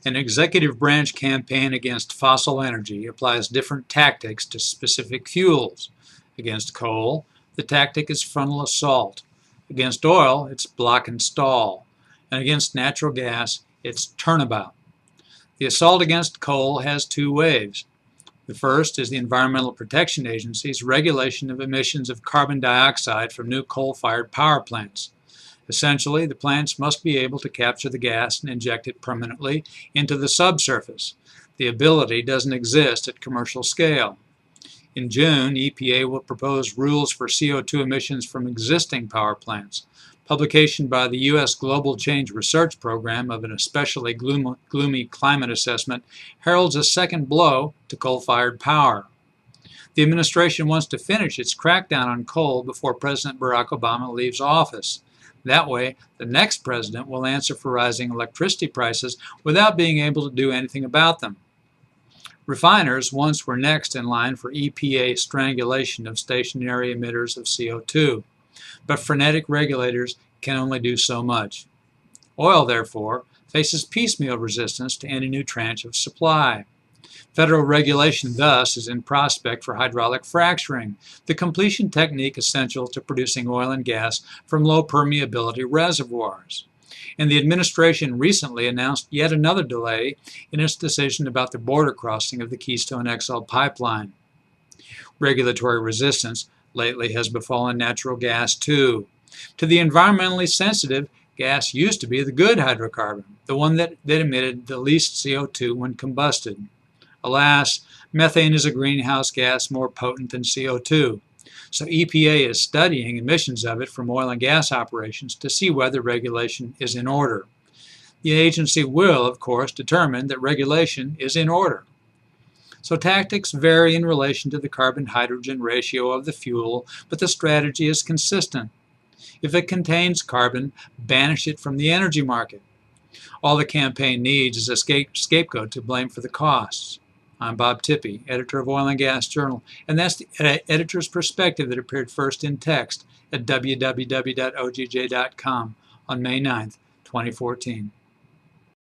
An executive branch campaign against fossil energy applies different tactics to specific fuels. Against coal, the tactic is frontal assault. Against oil, it's block and stall. And against natural gas, it's turnabout. The assault against coal has two waves. The first is the Environmental Protection Agency's regulation of emissions of carbon dioxide from new coal-fired power plants. Essentially, the plants must be able to capture the gas and inject it permanently into the subsurface. The ability doesn't exist at commercial scale. In June, EPA will propose rules for CO2 emissions from existing power plants. Publication by the U.S. Global Change Research Program of an especially gloomy climate assessment heralds a second blow to coal-fired power. The administration wants to finish its crackdown on coal before President Barack Obama leaves office. That way, the next president will answer for rising electricity prices without being able to do anything about them. Refiners once were next in line for EPA strangulation of stationary emitters of CO2, but frenetic regulators can only do so much. Oil, therefore, faces piecemeal resistance to any new tranche of supply. Federal regulation, thus, is in prospect for hydraulic fracturing, the completion technique essential to producing oil and gas from low permeability reservoirs. And the administration recently announced yet another delay in its decision about the border crossing of the Keystone XL pipeline. Regulatory resistance lately has befallen natural gas, too. To the environmentally sensitive, gas used to be the good hydrocarbon, the one that emitted the least CO2 when combusted. Alas, methane is a greenhouse gas more potent than CO2, so EPA is studying emissions of it from oil and gas operations to see whether regulation is in order. The agency will, of course, determine that regulation is in order. So tactics vary in relation to the carbon-hydrogen ratio of the fuel, but the strategy is consistent. If it contains carbon, banish it from the energy market. All the campaign needs is a scapegoat to blame for the costs. I'm Bob Tippie, editor of Oil and Gas Journal, and that's the editor's perspective that appeared first in text at www.ogj.com on May 9, 2014.